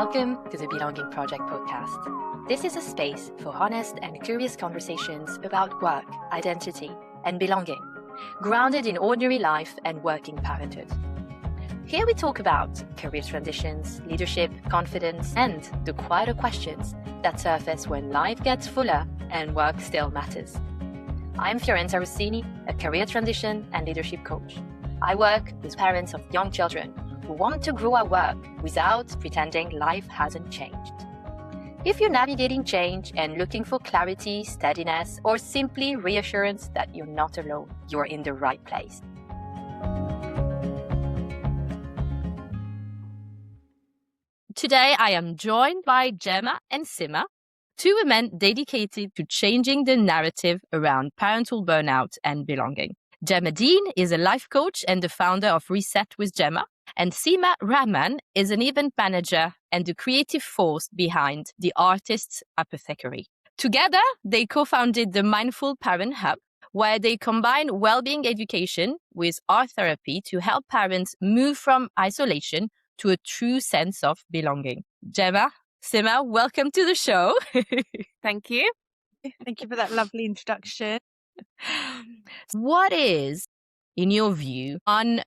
Welcome to the Belonging Project podcast. This is a space for honest and curious conversations about work, identity, and belonging, grounded in ordinary life and working parenthood. Here we talk about career transitions, leadership, confidence, and the quieter questions that surface when life gets fuller and work still matters. I'm Parental, a career transition and leadership coach. I work with parents of young children who want to grow at work without pretending life hasn't changed. If you're navigating change and looking for clarity, steadiness, or simply reassurance that you're not alone, you're in the right place. Today, I am joined by Gemma and Sima, two women dedicated to changing the narrative around parental burnout and belonging. Gemma Dean is a life coach and the founder of Reset with Gemma, and Sima Rahman is an event manager and the creative force behind the Artist's Apothecary. Together, they co-founded the Mindful Parent Hub, where they combine well-being education with art therapy to help parents move from isolation to a true sense of belonging. Gemma, Sima, welcome to the show. Thank you. Thank you for that lovely introduction. What is, in your view, one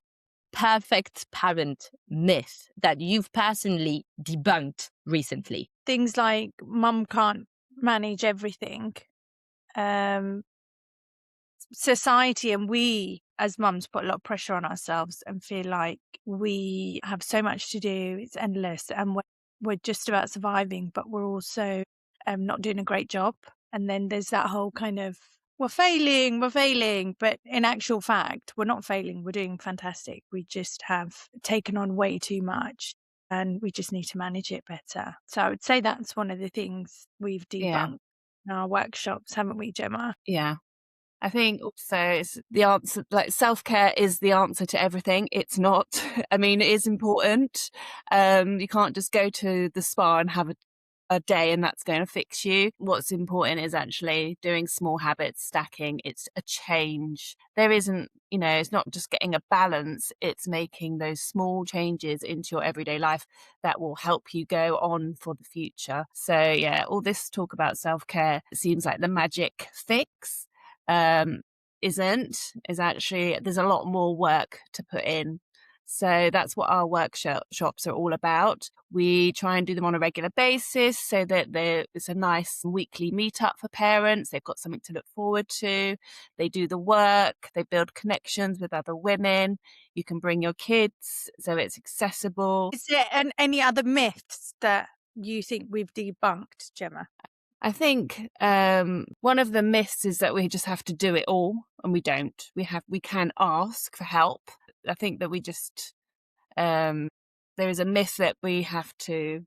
perfect parent myth that you've personally debunked recently? Things like mum can't manage everything. Society and we as mums put a lot of pressure on ourselves and feel like we have so much to do, it's endless, and we're just about surviving, but we're also not doing a great job. And then there's that whole kind of, we're failing, but in actual fact, we're not failing, we're doing fantastic. We just have taken on way too much and we just need to manage it better. So I would say that's one of the things we've debunked in our workshops, haven't we, Gemma? Yeah. I think also it's the answer, like self-care is the answer to everything. It's not. I mean, it is important. You can't just go to the spa and have a day and that's going to fix you. What's important is actually doing small habits, stacking. It's a change. There isn't, it's not just getting a balance. It's making those small changes into your everyday life that will help you go on for the future. So yeah, all this talk about self-care seems like the magic fix. Is actually, there's a lot more work to put in. So that's what our workshops are all about. We try and do them on a regular basis so that it's a nice weekly meetup for parents. They've got something to look forward to. They do the work. They build connections with other women. You can bring your kids, so it's accessible. Is there any other myths that you think we've debunked, Gemma? I think one of the myths is that we just have to do it all, and we don't. We can ask for help. I think that we just there is a myth that we have to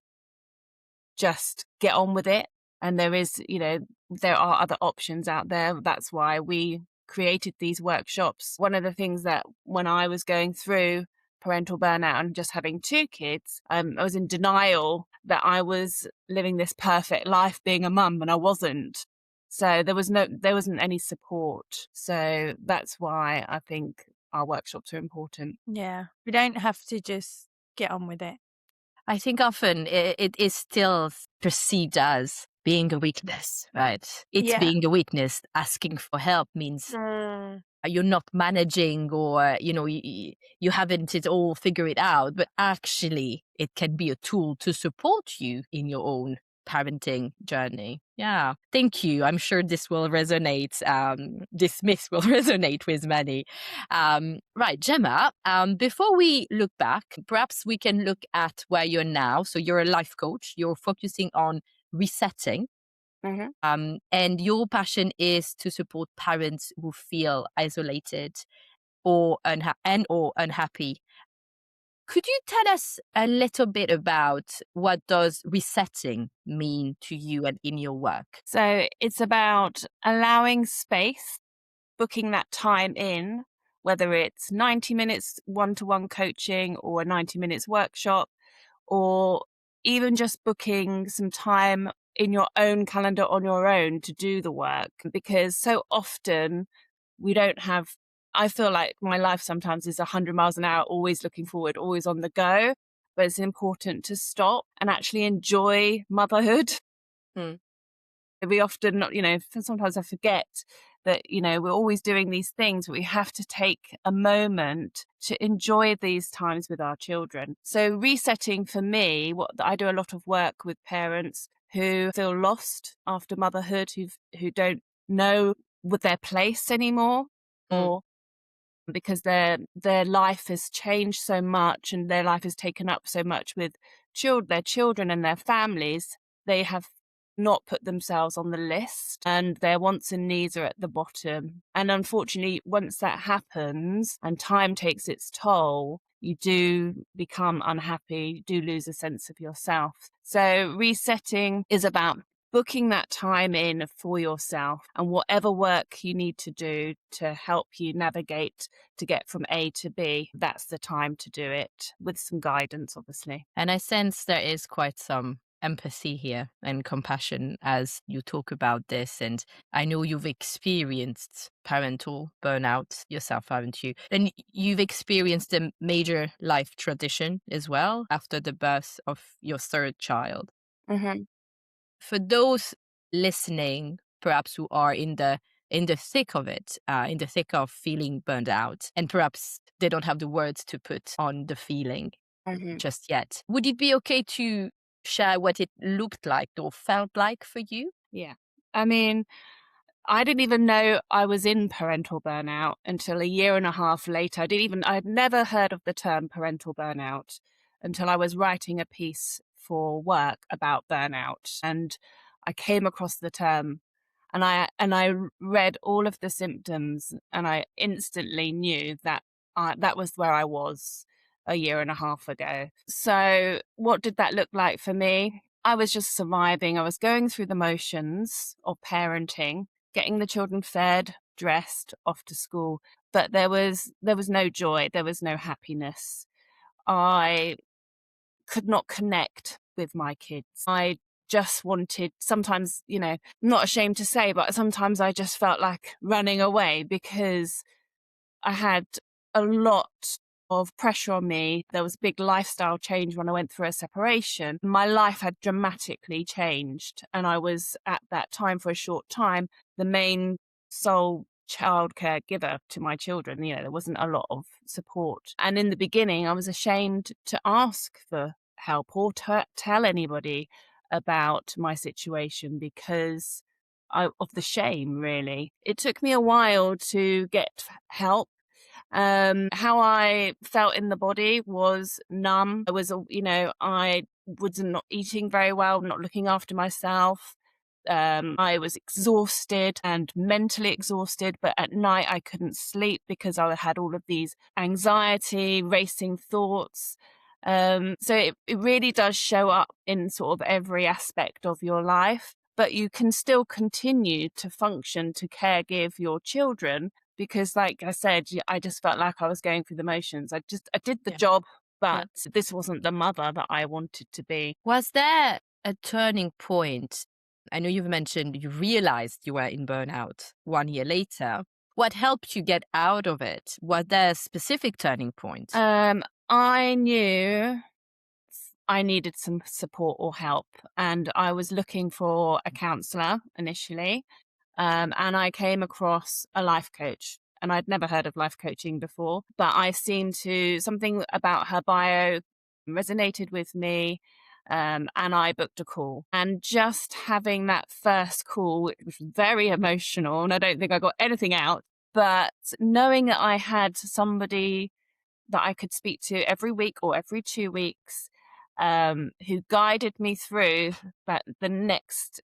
just get on with it, and there are other options out there. That's why we created these workshops. One of the things that when I was going through parental burnout and just having two kids, I was in denial that I was living this perfect life being a mum, and I wasn't. So there wasn't any support. So that's why I think our workshops are important. Yeah, we don't have to just get on with it. I think often it is still perceived as being a weakness, right? It's being a weakness. Asking for help means you're not managing, or you haven't it all figured out, but actually it can be a tool to support you in your own parenting journey. Yeah, thank you. I'm sure this will resonate. This myth will resonate with many. Right, Gemma, before we look back, perhaps we can look at where you're now. So you're a life coach. You're focusing on resetting. Mm-hmm. And your passion is to support parents who feel isolated or unhappy. Could you tell us a little bit about what does resetting mean to you and in your work? So it's about allowing space, booking that time in, whether it's 90 minutes one-to-one coaching or a 90 minutes workshop, or even just booking some time in your own calendar on your own to do the work. Because so often I feel like my life sometimes is 100 miles an hour, always looking forward, always on the go. but it's important to stop and actually enjoy motherhood. Mm. We often, sometimes I forget that, we're always doing these things, but we have to take a moment to enjoy these times with our children. So resetting for me, I do a lot of work with parents who feel lost after motherhood, who don't know what their place anymore, or because their life has changed so much and their life is taken up so much with their children and their families, they have not put themselves on the list and their wants and needs are at the bottom. And unfortunately, once that happens and time takes its toll, you do become unhappy, you do lose a sense of yourself. So resetting is about booking that time in for yourself and whatever work you need to do to help you navigate to get from A to B, that's the time to do it, with some guidance, obviously. And I sense there is quite some empathy here and compassion as you talk about this. And I know you've experienced parental burnout yourself, haven't you? And you've experienced a major life transition as well after the birth of your third child. Mm-hmm. For those listening, perhaps who are in the thick of it, in the thick of feeling burned out, and perhaps they don't have the words to put on the feeling just yet, would it be okay to share what it looked like or felt like for you? Yeah. I mean, I didn't even know I was in parental burnout until a year and a half later. I'd never heard of the term parental burnout until I was writing a piece for work about burnout. And I came across the term and I read all of the symptoms and I instantly knew that that was where I was a year and a half ago. So what did that look like for me? I was just surviving. I was going through the motions of parenting, getting the children fed, dressed, off to school. But there was no joy. There was no happiness. I could not connect with my kids. I just wanted, sometimes, not ashamed to say, but sometimes I just felt like running away because I had a lot of pressure on me. There was a big lifestyle change when I went through a separation. My life had dramatically changed. And I was at that time, for a short time, the main sole childcare giver to my children. There wasn't a lot of support. And in the beginning, I was ashamed to ask for help or to tell anybody about my situation because of the shame, really. It took me a while to get help. How I felt in the body was numb. I was not eating very well, not looking after myself. I was exhausted and mentally exhausted, but at night I couldn't sleep because I had all of these anxiety, racing thoughts. So it really does show up in sort of every aspect of your life, but you can still continue to function to caregive your children because, like I said, I just felt like I was going through the motions. I did the job, but this wasn't the mother that I wanted to be. Was there a turning point? I know you've mentioned you realized you were in burnout 1 year later. What helped you get out of it? Was there a specific turning point? I knew I needed some support or help, and I was looking for a counsellor initially. And I came across a life coach, and I'd never heard of life coaching before, but something about her bio resonated with me. And I booked a call, and just having that first call, which was very emotional, and I don't think I got anything out, but knowing that I had somebody that I could speak to every week or every 2 weeks, who guided me through the next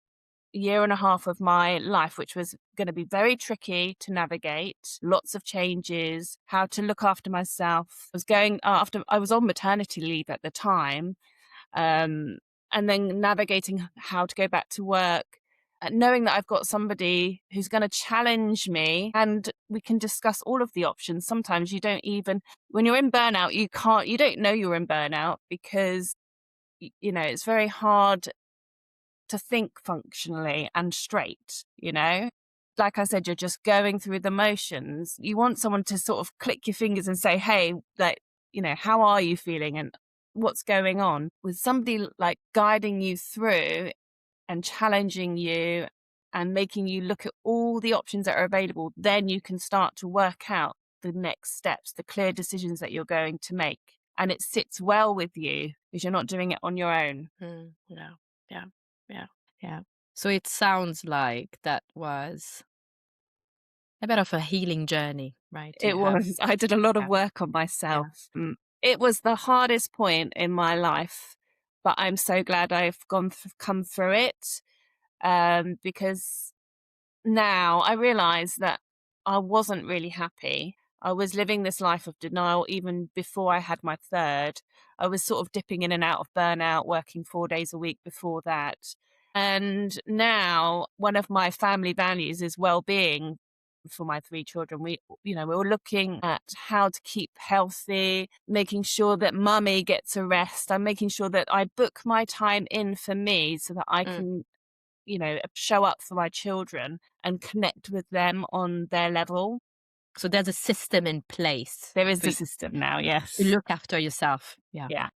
year and a half of my life, which was going to be very tricky to navigate, lots of changes, how to look after myself. I was on maternity leave at the time, and then navigating how to go back to work, knowing that I've got somebody who's going to challenge me and we can discuss all of the options. Sometimes when you're in burnout, you don't know you're in burnout because, it's very hard to think functionally and straight, Like I said, you're just going through the motions. You want someone to sort of click your fingers and say, hey, how are you feeling? And what's going on, with somebody like guiding you through and challenging you and making you look at all the options that are available, then you can start to work out the next steps, the clear decisions that you're going to make. And it sits well with you because you're not doing it on your own. Yeah, yeah, yeah, yeah. So it sounds like that was a bit of a healing journey, right? It was. I did a lot of Yeah. work on Yeah. myself. It was the hardest point in my life, but I'm so glad I've come through it, because now I realize that I wasn't really happy. I was living this life of denial even before I had my third. I was sort of dipping in and out of burnout, working 4 days a week before that. And now one of my family values is well-being for my 3 children. We're looking at how to keep healthy, making sure that mummy gets a rest. I'm making sure that I book my time in for me so that I can show up for my children and connect with them on their level. So there's a system in place. There is for a you system now, yes. to look after yourself. Yeah. Yeah.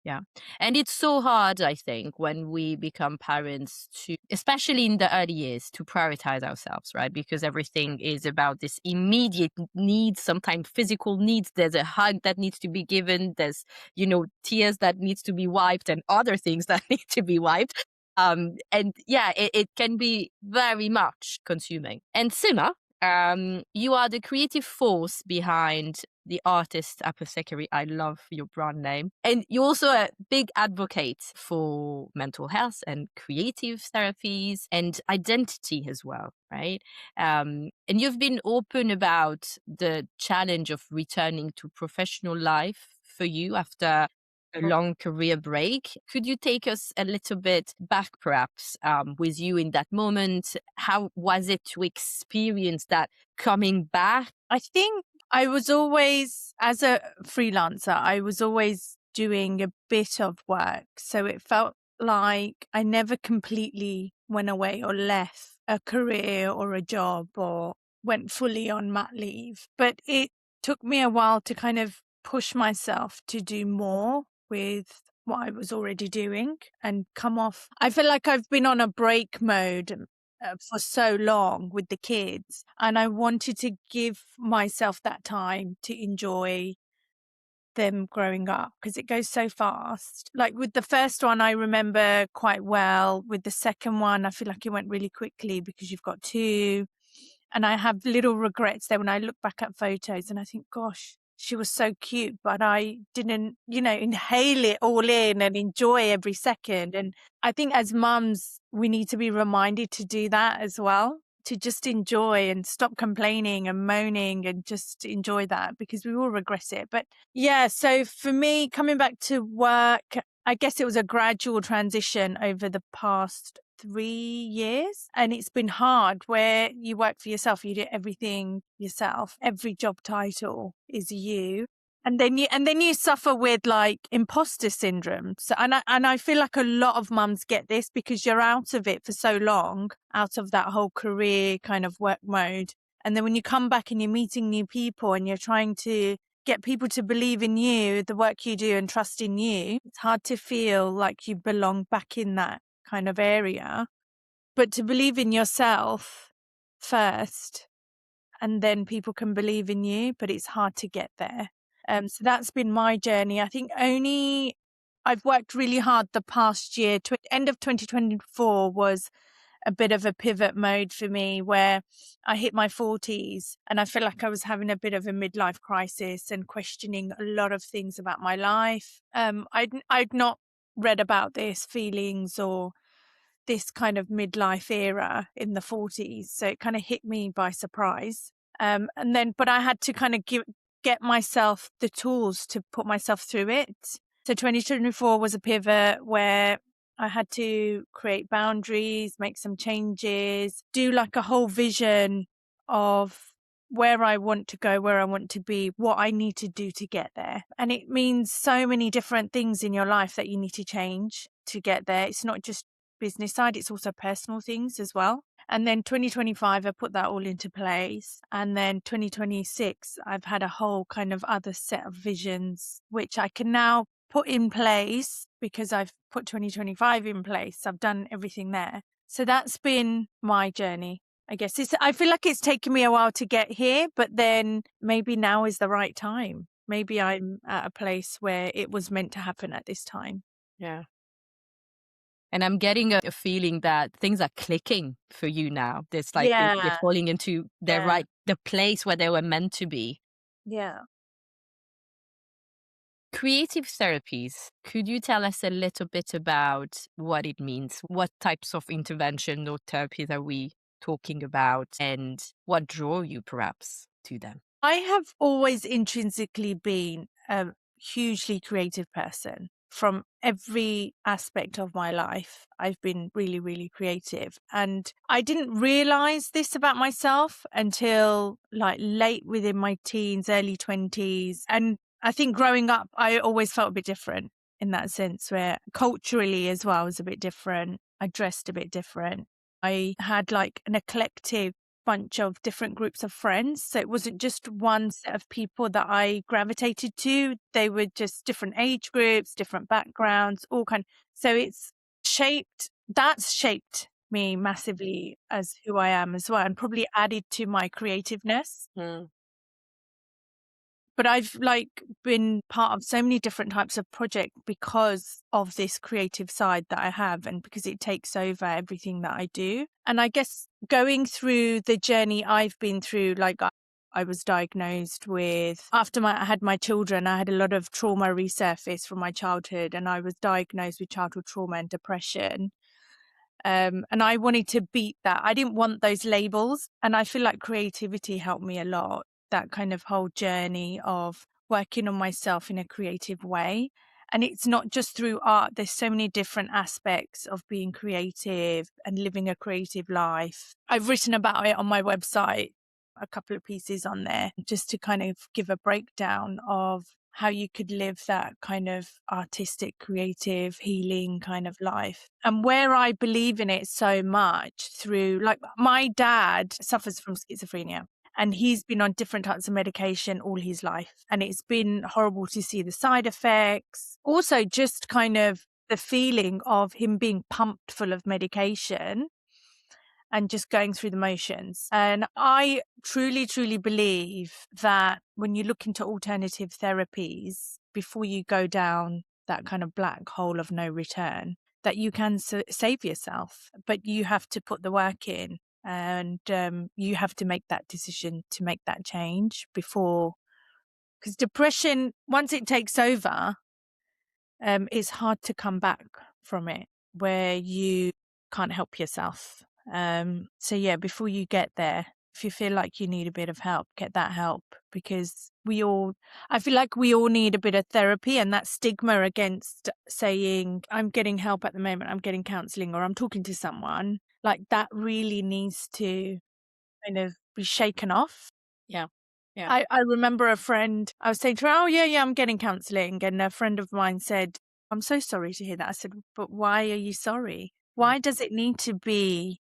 Yeah. And it's so hard, I think, when we become parents to, especially in the early years, to prioritize ourselves, right? Because everything is about this immediate needs, sometimes physical needs. There's a hug that needs to be given. There's, tears that needs to be wiped and other things that need to be wiped. And yeah, it can be very much consuming. And Sima, you are the creative force behind The Artist Apothecary. I love your brand name. And you're also a big advocate for mental health and creative therapies and identity as well, right? And you've been open about the challenge of returning to professional life for you after a long career break. Could you take us a little bit back, perhaps, with you in that moment? How was it to experience that coming back? I think I was always, as a freelancer, I was always doing a bit of work. So it felt like I never completely went away or left a career or a job or went fully on mat leave. But it took me a while to kind of push myself to do more with what I was already doing and come off. I feel like I've been on a break mode for so long with the kids, and I wanted to give myself that time to enjoy them growing up because it goes so fast. Like with the first one, I remember quite well. With the second one, I feel like it went really quickly because you've got 2. And I have little regrets there when I look back at photos and I think, gosh, she was so cute, but I didn't, inhale it all in and enjoy every second. And I think as mums, we need to be reminded to do that as well, to just enjoy and stop complaining and moaning and just enjoy that because we will regret it. But yeah, so for me, coming back to work, I guess it was a gradual transition over the past 3 years. And it's been hard where you work for yourself, you do everything yourself. Every job title is you. And then you suffer with like imposter syndrome. So, and I feel like a lot of mums get this because you're out of it for so long, out of that whole career kind of work mode. And then when you come back and you're meeting new people and you're trying to get people to believe in you, the work you do and trust in you, it's hard to feel like you belong back in that kind of area. But to believe in yourself first, and then people can believe in you, but it's hard to get there. So that's been my journey. I think I've worked really hard the past year. End of 2024 was a bit of a pivot mode for me where I hit my 40s and I feel like I was having a bit of a midlife crisis and questioning a lot of things about my life. I'd not read about this feelings or this kind of midlife era in the 40s. So it kind of hit me by surprise. But I had to kind of get myself the tools to put myself through it. So 2024 was a pivot where I had to create boundaries, make some changes, do like a whole vision of where I want to go, where I want to be, what I need to do to get there. And it means so many different things in your life that you need to change to get there. It's not just business side, it's also personal things as well. And then 2025, I put that all into place. And then 2026, I've had a whole kind of other set of visions, which I can now put in place because I've put 2025 in place. I've done everything there. So that's been my journey. I guess I feel like it's taken me a while to get here, but then maybe now is the right time. Maybe I'm at a place where it was meant to happen at this time. Yeah. And I'm getting a feeling that things are clicking for you now. It's like they're falling into the place where they were meant to be. Yeah. Creative therapies. Could you tell us a little bit about what it means? What types of intervention or therapies are we talking about, and what draw you perhaps to them? I have always intrinsically been a hugely creative person. From every aspect of my life, I've been really, really creative. And I didn't realize this about myself until like late within my teens, early 20s. And I think growing up, I always felt a bit different in that sense, where culturally as well, I was a bit different. I dressed a bit different. I had like an eclectic bunch of different groups of friends. So it wasn't just one set of people that I gravitated to. They were just different age groups, different backgrounds, all kind. So that's shaped me massively as who I am as well, and probably added to my creativeness. But I've like been part of so many different types of projects because of this creative side that I have, and because it takes over everything that I do. And I guess going through the journey I've been through, like I was diagnosed with, after I had my children, I had a lot of trauma resurface from my childhood, and I was diagnosed with childhood trauma and depression. And I wanted to beat that. I didn't want those labels. And I feel like creativity helped me a lot. That kind of whole journey of working on myself in a creative way. And it's not just through art. There's so many different aspects of being creative and living a creative life. I've written about it on my website, a couple of pieces on there, just to kind of give a breakdown of how you could live that kind of artistic, creative, healing kind of life. And where I believe in it so much through, like, my dad suffers from schizophrenia, and he's been on different types of medication all his life. And it's been horrible to see the side effects. Also, just kind of the feeling of him being pumped full of medication and just going through the motions. And I truly, truly believe that when you look into alternative therapies, before you go down that kind of black hole of no return, that you can save yourself, but you have to put the work in, and you have to make that decision to make that change before, because depression, once it takes over, it's hard to come back from it, where you can't help yourself. So yeah, before you get there, if you feel like you need a bit of help, get that help, because I feel like we all need a bit of therapy, and that stigma against saying, I'm getting help at the moment, I'm getting counseling, or I'm talking to someone, like that really needs to kind of be shaken off. Yeah. I remember a friend, I was saying to her, oh yeah, I'm getting counseling. And a friend of mine said, I'm so sorry to hear that. I said, but why are you sorry? Why does it need to be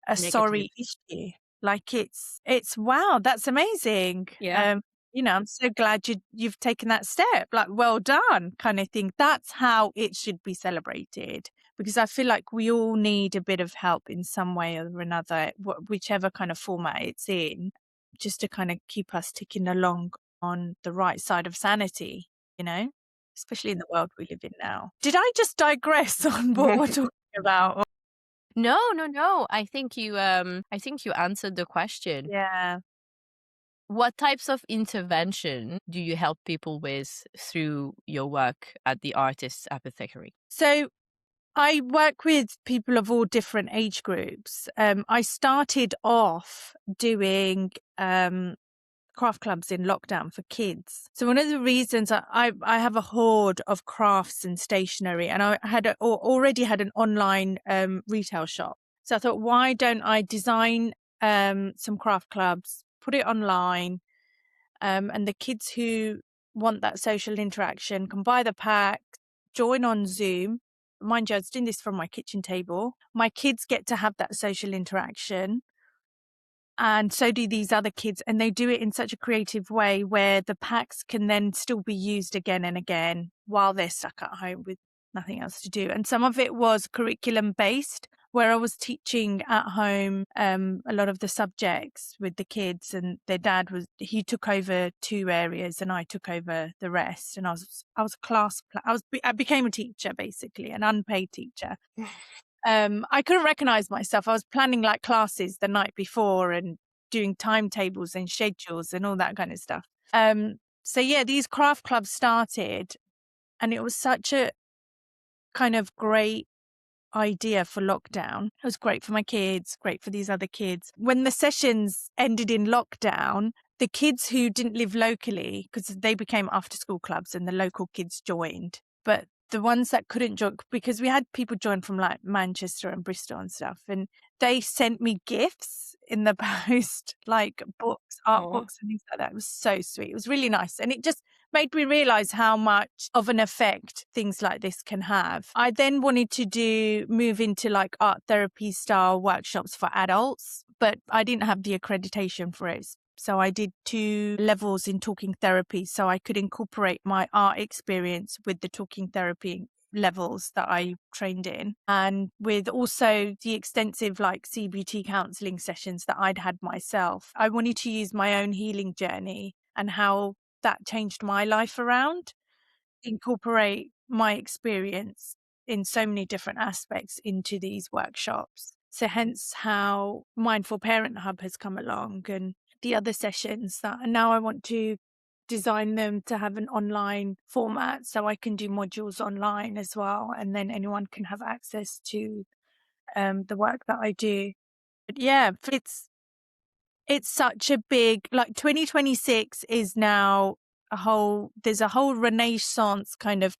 a Negative. sorry issue? Like it's wow, that's amazing. Yeah. I'm so glad you've taken that step, like well done kind of thing. That's how it should be celebrated, because I feel like we all need a bit of help in some way or another, whichever kind of format it's in, just to kind of keep us ticking along on the right side of sanity, especially in the world we live in now. Did I just digress on what we're talking about? No. I think you answered the question. Yeah. What types of intervention do you help people with through your work at the Artists Apothecary? So I work with people of all different age groups. I started off doing craft clubs in lockdown for kids. So one of the reasons I have a hoard of crafts and stationery, and I already had an online retail shop. So I thought, why don't I design some craft clubs, put it online, and the kids who want that social interaction can buy the pack, join on Zoom. Mind you, I was doing this from my kitchen table. My kids get to have that social interaction. And so do these other kids. And they do it in such a creative way where the packs can then still be used again and again while they're stuck at home with nothing else to do. And some of it was curriculum based, where I was teaching at home a lot of the subjects with the kids, and their dad he took over 2 areas and I took over the rest. And I became a teacher, basically, an unpaid teacher. I couldn't recognize myself. I was planning like classes the night before and doing timetables and schedules and all that kind of stuff. So yeah, these craft clubs started, and it was such a kind of great idea for lockdown. It was great for my kids, great for these other kids. When the sessions ended in lockdown, the kids who didn't live locally, because they became after school clubs and the local kids joined, but the ones that couldn't join, because we had people join from like Manchester and Bristol and stuff, and they sent me gifts in the post, like books, art books and things like that. It was so sweet. It was really nice. And it just made me realize how much of an effect things like this can have. I then wanted to move into like art therapy style workshops for adults, but I didn't have the accreditation for it. So I did 2 levels in talking therapy, so I could incorporate my art experience with the talking therapy levels that I trained in, and with also the extensive like CBT counselling sessions that I'd had myself. I wanted to use my own healing journey and how that changed my life around, incorporate my experience in so many different aspects into these workshops. So hence how Mindful Parent Hub has come along, and the other sessions that now I want to design them to have an online format so I can do modules online as well, and then anyone can have access to the work that I do. But yeah, it's such a big, like 2026 is now there's a whole renaissance kind of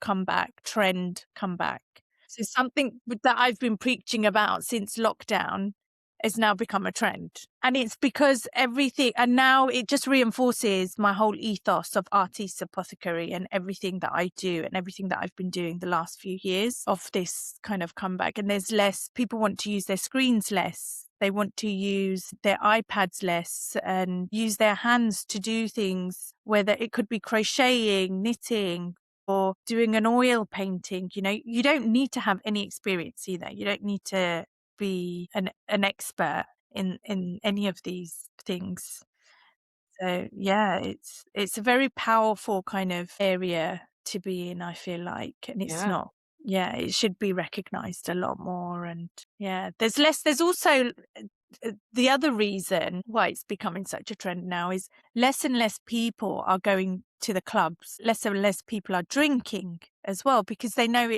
trend comeback. So something that I've been preaching about since lockdown has now become a trend. And it's because everything, and now it just reinforces my whole ethos of Artiste Apothecary and everything that I do and everything that I've been doing the last few years of this kind of comeback. And there's less, people want to use their screens less. They want to use their iPads less and use their hands to do things, whether it could be crocheting, knitting, or doing an oil painting. You know, you don't need to have any experience either. You don't need to be an expert in any of these things. So yeah, it's a very powerful kind of area to be in, I feel like, and it's not. Yeah, it should be recognized a lot more. And yeah, there's also the other reason why it's becoming such a trend now is less and less people are going to the clubs, less and less people are drinking as well, because they know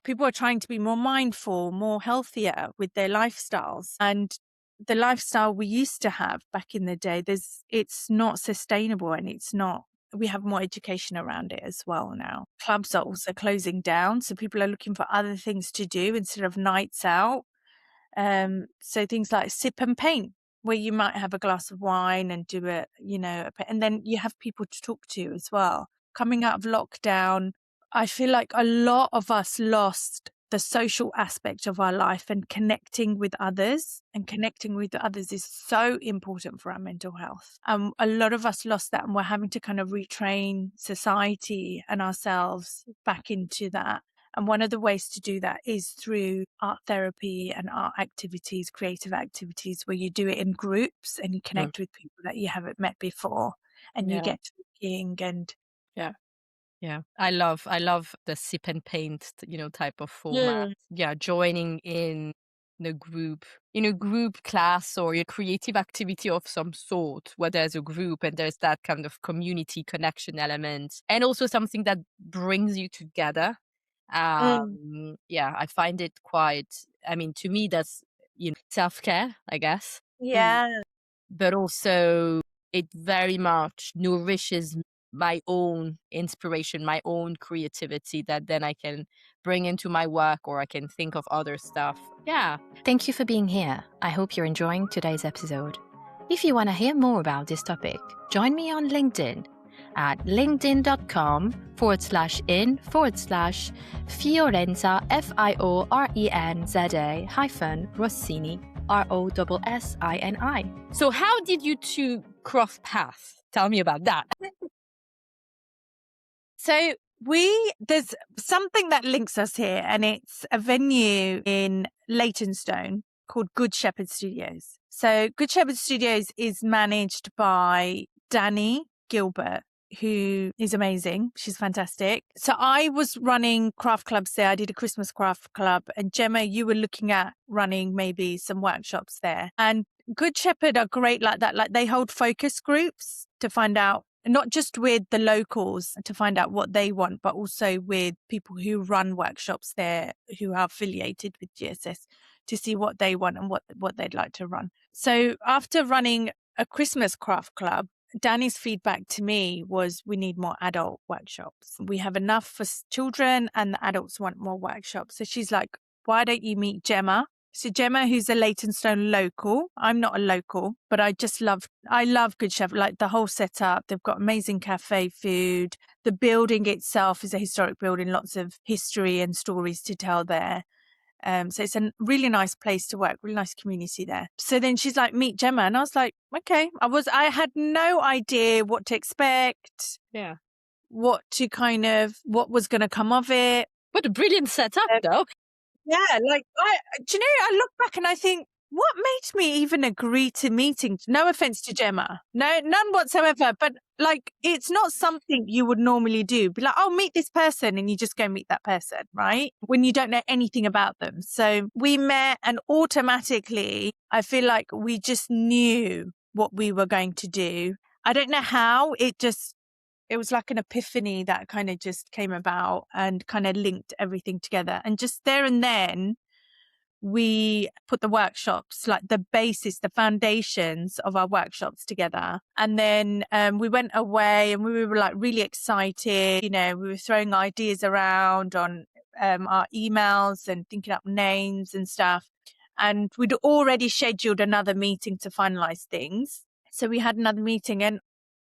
people are trying to be more mindful, more healthier with their lifestyles. And the lifestyle we used to have back in the day, it's not sustainable, and we have more education around it as well now. Clubs are also closing down, so people are looking for other things to do instead of nights out. So things like sip and paint, where you might have a glass of wine and do and then you have people to talk to as well. Coming out of lockdown, I feel like a lot of us lost the social aspect of our life, and connecting with others. And connecting with others is so important for our mental health. A lot of us lost that, and we're having to kind of retrain society and ourselves back into that. And one of the ways to do that is through art therapy and art activities, creative activities, where you do it in groups and you connect with people that you haven't met before, and you get talking. And yeah, I love the sip and paint, type of format. Yeah, joining in a group class or a creative activity of some sort, where there's a group and there's that kind of community connection element, and also something that brings you together. Yeah, I find it quite, to me, that's, self-care, I guess. yeah, But also it very much nourishes my own inspiration, my own creativity, that then I can bring into my work, or I can think of other stuff. Yeah. Thank you for being here. I hope you're enjoying today's episode. If you want to hear more about this topic, join me on LinkedIn at linkedin.com/in/Fiorenza, FIORENZA-Rossini ROSSINI. So how did you two cross paths? Tell me about that. So there's something that links us here, and it's a venue in Leytonstone called Good Shepherd Studios. So Good Shepherd Studios is managed by Danny Gilbert, who is amazing. She's fantastic. So I was running craft clubs there. I did a Christmas craft club, and Gemma, you were looking at running maybe some workshops there. And Good Shepherd are great like that. Like, they hold focus groups to find out, not just with the locals to find out what they want, but also with people who run workshops there who are affiliated with GSS to see what they want and what they'd like to run. So after running a Christmas craft club, Danny's feedback to me was, we need more adult workshops. We have enough for children and the adults want more workshops. So she's like, why don't you meet Gemma? So Gemma, who's a Leytonstone local, I'm not a local, but I love Good Shepherd, like the whole setup. They've got amazing cafe food. The building itself is a historic building, lots of history and stories to tell there. So it's a really nice place to work, really nice community there. So then she's like, meet Gemma. And I was like, okay. I had no idea what to expect. Yeah. What was going to come of it. What a brilliant setup, though. Yeah, like, do you know, I look back and I think, what made me even agree to meeting? No offense to Gemma. No, none whatsoever. But like, it's not something you would normally do. Be like, oh, meet this person. And you just go meet that person, right? When you don't know anything about them. So we met, and automatically, I feel like we just knew what we were going to do. I don't know how. It was like an epiphany that kind of just came about and kind of linked everything together. And just there and then, we put the workshops, like the basis, the foundations of our workshops together. And then we went away and we were like really excited. You know, we were throwing ideas around on our emails and thinking up names and stuff. And we'd already scheduled another meeting to finalize things. So we had another meeting and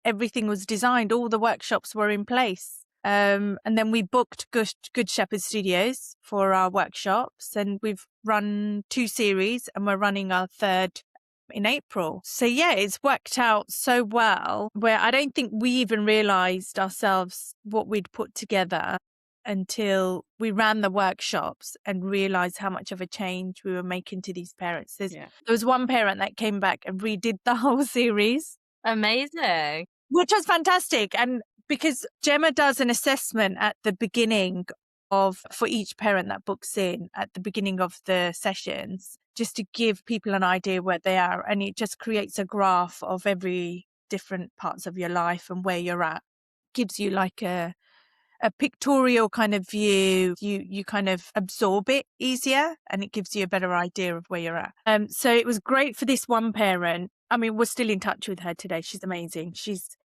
everything was designed. All the workshops were in place. And then we booked Good Shepherd Studios for our workshops, and we've run 2 series and we're running our 3rd in April. So yeah, it's worked out so well, where I don't think we even realized ourselves what we'd put together until we ran the workshops and realized how much of a change we were making to these parents. There was one parent that came back and redid the whole series. Amazing. Which was fantastic. And because Gemma does an assessment at the beginning for each parent that books in at the beginning of the sessions, just to give people an idea where they are. And it just creates a graph of every different parts of your life and where you're at. Gives you like a pictorial kind of view. You kind of absorb it easier, and it gives you a better idea of where you're at. So it was great for this one parent. I mean, we're still in touch with her today. She's amazing.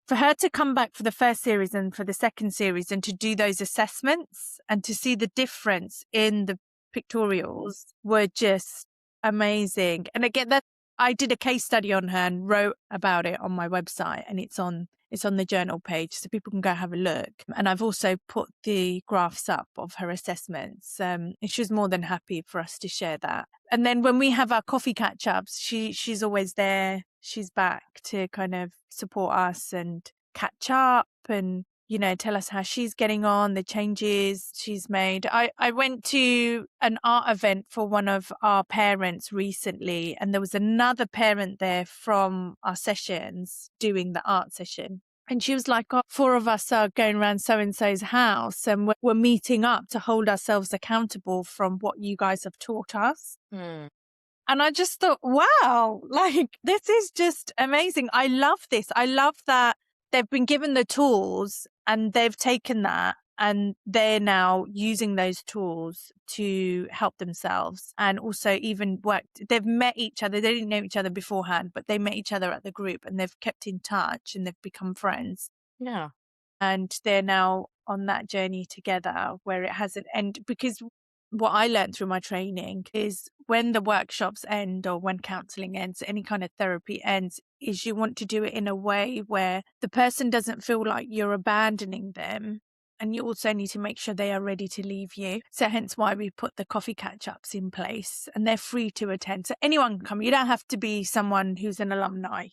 For her to come back for the first series and for the second series and to do those assessments and to see the difference in the pictorials were just amazing. And again, I did a case study on her and wrote about it on my website, and it's on the journal page so people can go have a look. And I've also put the graphs up of her assessments. And she was more than happy for us to share that. And then when we have our coffee catch-ups, she's always there. She's back to kind of support us and catch up and, you know, tell us how she's getting on, the changes she's made. I went to an art event for one of our parents recently, and there was another parent there from our sessions doing the art session. And she was like, 4 of us are going around so-and-so's house and we're meeting up to hold ourselves accountable from what you guys have taught us. And I just thought, wow, like, this is just amazing. I love this. I love that they've been given the tools and they've taken that and they're now using those tools to help themselves and also even worked. They've met each other. They didn't know each other beforehand, but they met each other at the group and they've kept in touch and they've become friends. Yeah. And they're now on that journey together where it hasn't ended. Because what I learned through my training is when the workshops end or when counselling ends, any kind of therapy ends, is you want to do it in a way where the person doesn't feel like you're abandoning them And you also need to make sure they are ready to leave you. So hence why we put the coffee catch-ups in place, and they're free to attend. So anyone can come. You don't have to be someone who's an alumni.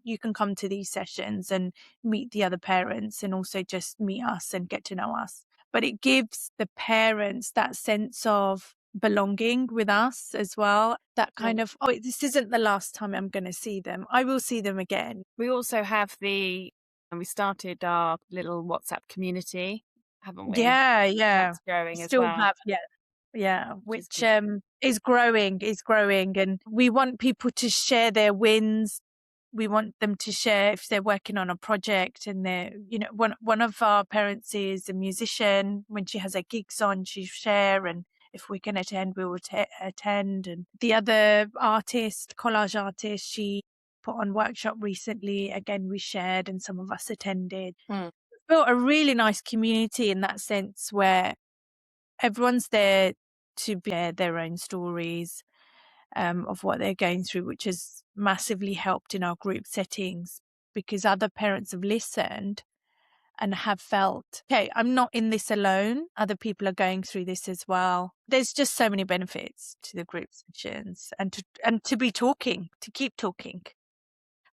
You can come to these sessions and meet the other parents, and also just meet us and get to know us. But it gives the parents that sense of belonging with us as well. That kind of, oh, this isn't the last time I'm going to see them. I will see them again. We also have and we started our little WhatsApp community, haven't we? Yeah. That's growing as Still well. have, yeah, Which which is growing, and we want people to share their wins. We want them to share if they're working on a project, and they're, one of our parents is a musician. When she has her gigs on, she share, and if we can attend, we will attend. And the other collage artist, she put on workshop recently. Again, we shared, and some of us attended. Built a really nice community in that sense, where everyone's there to share their own stories of what they're going through, which has massively helped in our group settings, because other parents have listened and have felt, okay, I'm not in this alone. Other people are going through this as well. There's just so many benefits to the group sessions, and to keep talking.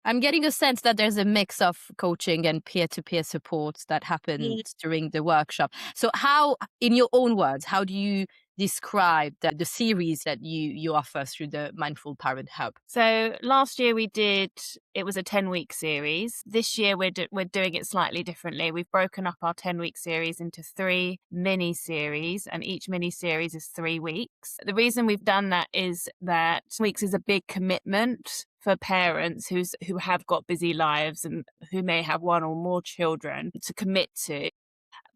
I'm getting a sense that there's a mix of coaching and peer-to-peer support that happens during the workshop. So how, in your own words, how do you describe the series that you offer through the Mindful Parent Hub? So last year it was a 10-week series. This year we're doing it slightly differently. We've broken up our 10-week series into 3 mini series, and each mini series is 3 weeks. The reason we've done that is that weeks is a big commitment for parents who have got busy lives and who may have 1 or more children to commit to.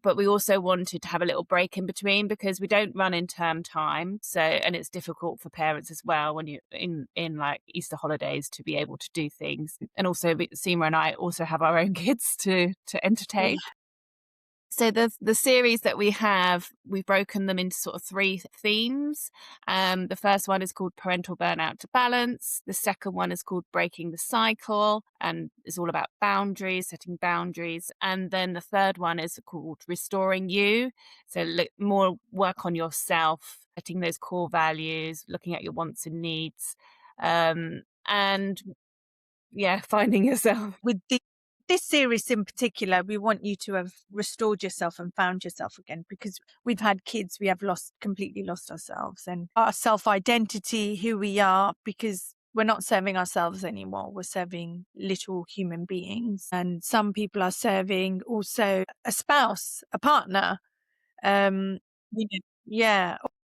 But we also wanted to have a little break in between, because we don't run in term time. So, and it's difficult for parents as well when you're in like Easter holidays to be able to do things. And also Seema and I also have our own kids to entertain. Yeah. So the series that we've broken them into sort of 3 themes. The first one is called Parental Burnout to Balance. The second one is called Breaking the Cycle, and it's all about boundaries, setting boundaries. And then the third one is called Restoring You. So more work on yourself, setting those core values, looking at your wants and needs, and finding yourself. With this series in particular, we want you to have restored yourself and found yourself again, because we've had kids, we have completely lost ourselves and our self-identity, who we are, because we're not serving ourselves anymore. We're serving little human beings. And some people are serving also a spouse, a partner,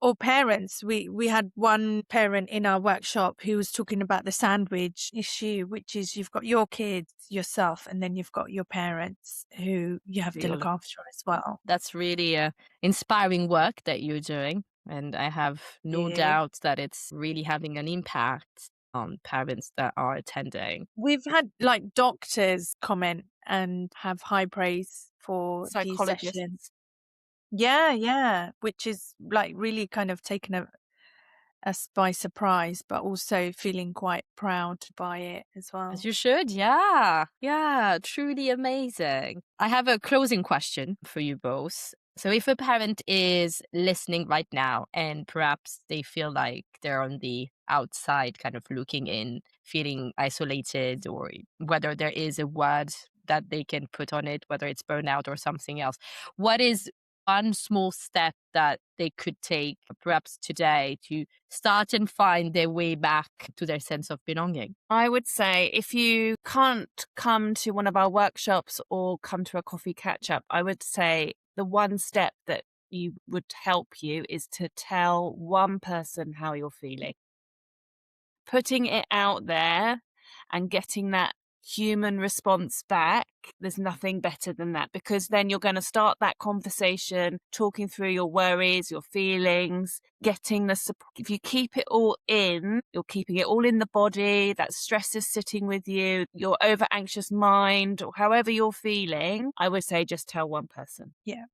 or parents. We had one parent in our workshop who was talking about the sandwich issue, which is you've got your kids, yourself, and then you've got your parents who you have to look after as well. That's really inspiring work that you're doing. And I have no doubt that it's really having an impact on parents that are attending. We've had like doctors comment and have high praise for these sessions. Yeah, which is like really kind of taken us by surprise, but also feeling quite proud by it as well. As you should, yeah, truly amazing. I have a closing question for you both. So if a parent is listening right now and perhaps they feel like they're on the outside, kind of looking in, feeling isolated, or whether there is a word that they can put on it, whether it's burnout or something else, what is one small step that they could take perhaps today to start and find their way back to their sense of belonging? I would say if you can't come to one of our workshops or come to a coffee catch-up, I would say the one step that would help you is to tell one person how you're feeling. Putting it out there and getting that human response back, there's nothing better than that, because then you're going to start that conversation, talking through your worries, your feelings, getting the support. If you keep it all in, you're keeping it all in the body, that stress is sitting with you, your over anxious mind, or however you're feeling, I would say just tell one person. Yeah.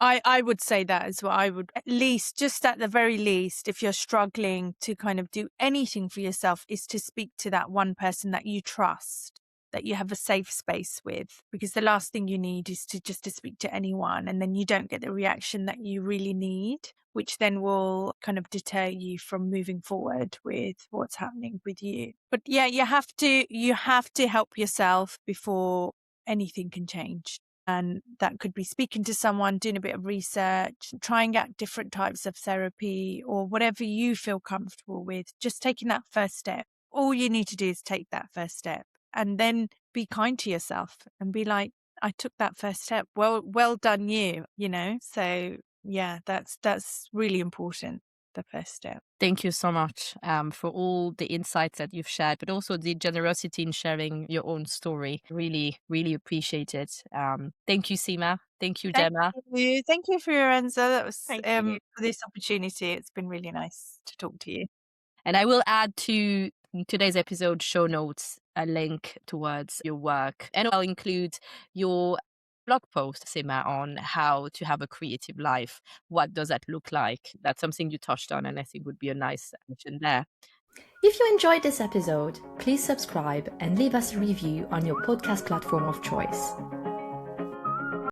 I would say that as well. I would, at least, just at the very least, if you're struggling to kind of do anything for yourself, is to speak to that one person that you trust, that you have a safe space with, because the last thing you need is to speak to anyone and then you don't get the reaction that you really need, which then will kind of deter you from moving forward with what's happening with you. But yeah, you have to help yourself before anything can change. And that could be speaking to someone, doing a bit of research, trying out different types of therapy, or whatever you feel comfortable with. Just taking that first step. All you need to do is take that first step, and then be kind to yourself and be like, I took that first step. Well done, you know? So yeah, that's really important. The first step. Thank you so much for all the insights that you've shared, but also the generosity in sharing your own story. Really, really appreciate it. Thank you, Seema. Thank you, Gemma. Thank you, Fiorenza. That was Thank you. for this opportunity. It's been really nice to talk to you. And I will add to today's episode show notes a link towards your work, and I'll include your blog post, Seema, on how to have a creative life. What does that look like? That's something you touched on, and I think would be a nice mention there. If you enjoyed this episode, please subscribe and leave us a review on your podcast platform of choice.